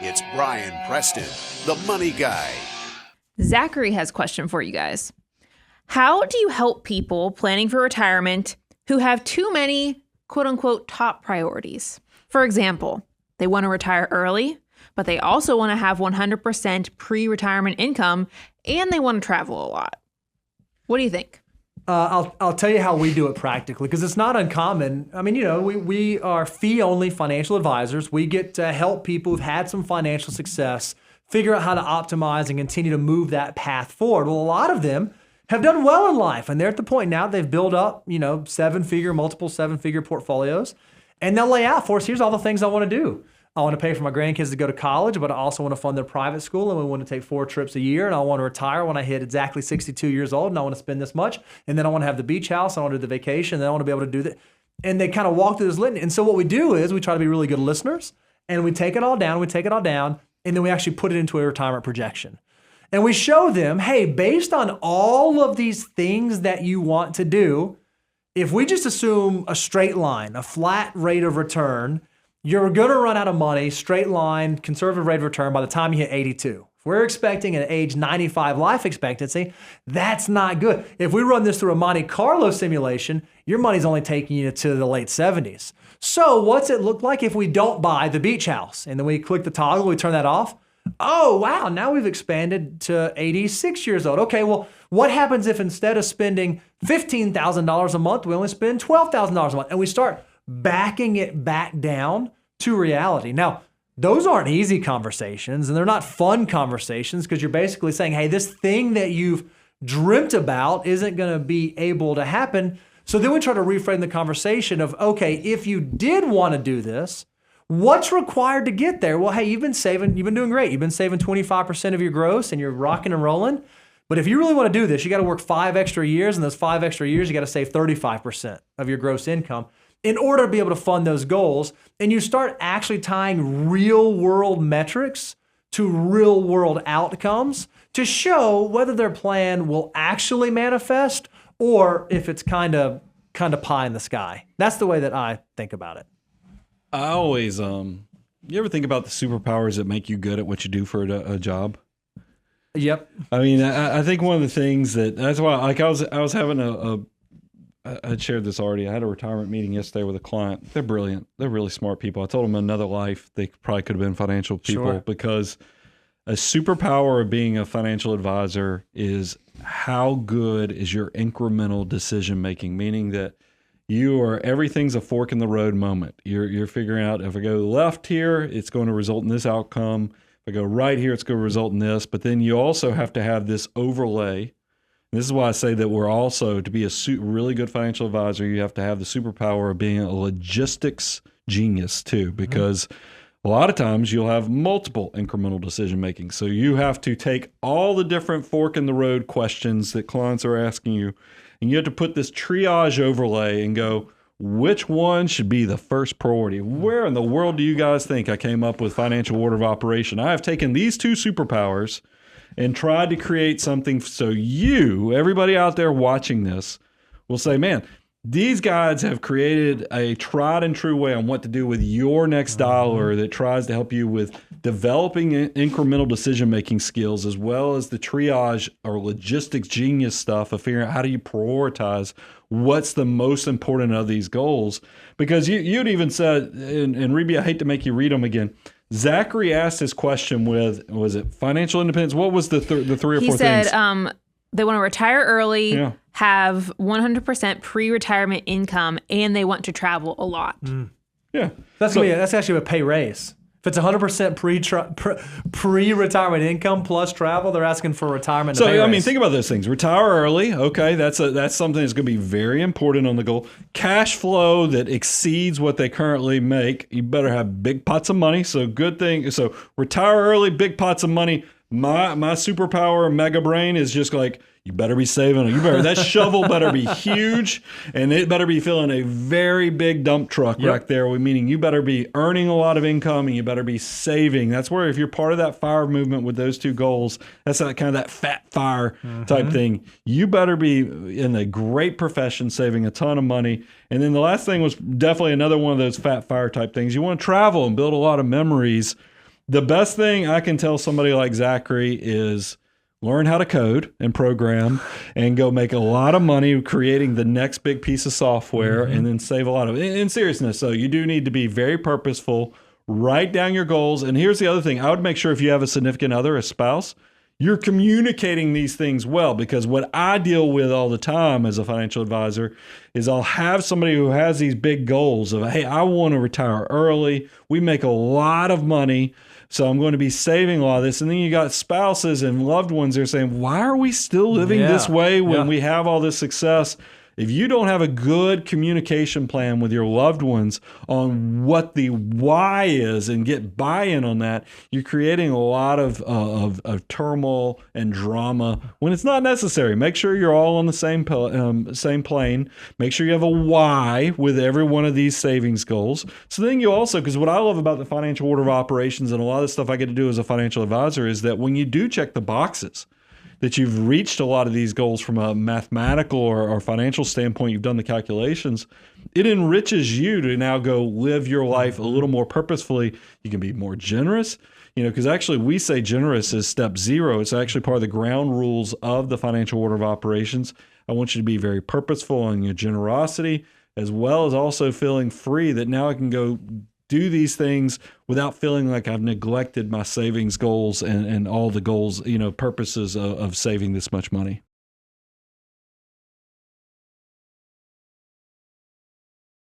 It's Brian Preston, the money guy. Zachary has a question for you guys. How do you help people planning for retirement who have too many quote unquote top priorities? For example, they want to retire early, but they also want to have 100% pre-retirement income and they want to travel a lot. What do you think? I'll tell you how we do it practically, because it's not uncommon. I mean, we are fee-only financial advisors. We get to help people who've had some financial success figure out how to optimize and continue to move that path forward. Well, a lot of them have done well in life, and they're at the point now they've built up, multiple seven-figure portfolios, and they'll lay out for us, here's all the things I want to do. I want to pay for my grandkids to go to college, but I also want to fund their private school, and we want to take 4 trips a year, and I want to retire when I hit exactly 62 years old, and I want to spend this much, and then I want to have the beach house, and I want to do the vacation, and then I want to be able to do that. And they kind of walk through this litany. And so what we do is we try to be really good listeners, and we take it all down, and then we actually put it into a retirement projection. And we show them, hey, based on all of these things that you want to do, if we just assume a straight line, a flat rate of return, you're going to run out of money, straight line, conservative rate of return by the time you hit 82. If we're expecting an age 95 life expectancy, that's not good. If we run this through a Monte Carlo simulation, your money's only taking you to the late 70s. So what's it look like if we don't buy the beach house? And then we click the toggle, we turn that off. Oh, wow, now we've expanded to 86 years old. Okay, well, what happens if instead of spending $15,000 a month, we only spend $12,000 a month? And we start backing it back down to reality. Now, those aren't easy conversations, and they're not fun conversations, because you're basically saying, hey, this thing that you've dreamt about isn't going to be able to happen. So then we try to reframe the conversation of, okay, if you did want to do this, what's required to get there? Well, hey, you've been doing great. You've been saving 25% of your gross, and you're rocking and rolling. But if you really want to do this, you got to work 5 extra years, and those 5 extra years, you got to save 35% of your gross income in order to be able to fund those goals. And you start actually tying real world metrics to real world outcomes to show whether their plan will actually manifest or if it's kind of pie in the sky. That's the way that I think about it. I always, you ever think about the superpowers that make you good at what you do for a job? Yep. I mean, I think one of the things that's why, like I was having I shared this already. I had a retirement meeting yesterday with a client. They're brilliant. They're really smart people. I told them another life, they probably could have been financial people. Sure. Because a superpower of being a financial advisor is how good is your incremental decision making, meaning that everything's a fork in the road moment. You're figuring out, if I go left here, it's going to result in this outcome. If I go right here, it's going to result in this. But then you also have to have this overlay. And this is why I say that we're also, to be a really good financial advisor, you have to have the superpower of being a logistics genius too, because a lot of times you'll have multiple incremental decision making. So you have to take all the different fork in the road questions that clients are asking you, and you have to put this triage overlay and go, which one should be the first priority? Where in the world do you guys think I came up with financial order of operation? I have taken these 2 superpowers and tried to create something so everybody out there watching this, will say, man, these guys have created a tried and true way on what to do with your next dollar that tries to help you with developing incremental decision-making skills, as well as the triage or logistics genius stuff of figuring out how do you prioritize what's the most important of these goals. Because you'd even said, and Reby, I hate to make you read them again, Zachary asked his question with, was it financial independence? What was the 3 or 4 things? He said they want to retire early, have 100% pre-retirement income, and they want to travel a lot. Yeah. That's actually a pay raise. If it's 100% pre-retirement income plus travel, they're asking for retirement. So, I mean, think about those things. Retire early. Okay. That's something that's going to be very important on the goal. Cash flow that exceeds what they currently make. You better have big pots of money. So good thing. So retire early, big pots of money. My superpower mega brain is just like, you better be saving. That shovel better be huge, and it better be filling a very big dump truck right there. Meaning you better be earning a lot of income, and you better be saving. That's where, if you're part of that FIRE movement with those 2 goals, that's that kind of that fat FIRE type thing. You better be in a great profession, saving a ton of money. And then the last thing was definitely another one of those fat FIRE type things. You want to travel and build a lot of memories. The best thing I can tell somebody like Zachary is learn how to code and program and go make a lot of money creating the next big piece of software and then save a lot of in seriousness. So you do need to be very purposeful, write down your goals. And here's the other thing. I would make sure if you have a significant other, a spouse, you're communicating these things well, because what I deal with all the time as a financial advisor is I'll have somebody who has these big goals of, hey, I want to retire early. We make a lot of money, so I'm going to be saving a lot of this. And then you got spouses and loved ones that are saying, why are we still living this way when we have all this success? If you don't have a good communication plan with your loved ones on what the why is and get buy-in on that, you're creating a lot of turmoil and drama when it's not necessary. Make sure you're all on the same plane. Make sure you have a why with every one of these savings goals. So then you also, because what I love about the financial order of operations and a lot of the stuff I get to do as a financial advisor is that when you do check the boxes, that you've reached a lot of these goals from a mathematical or financial standpoint, you've done the calculations, it enriches you to now go live your life a little more purposefully. You can be more generous, because actually we say generous is step 0. It's actually part of the ground rules of the financial order of operations. I want you to be very purposeful in your generosity, as well as also feeling free that now I can go do these things without feeling like I've neglected my savings goals and all the goals, purposes of saving this much money.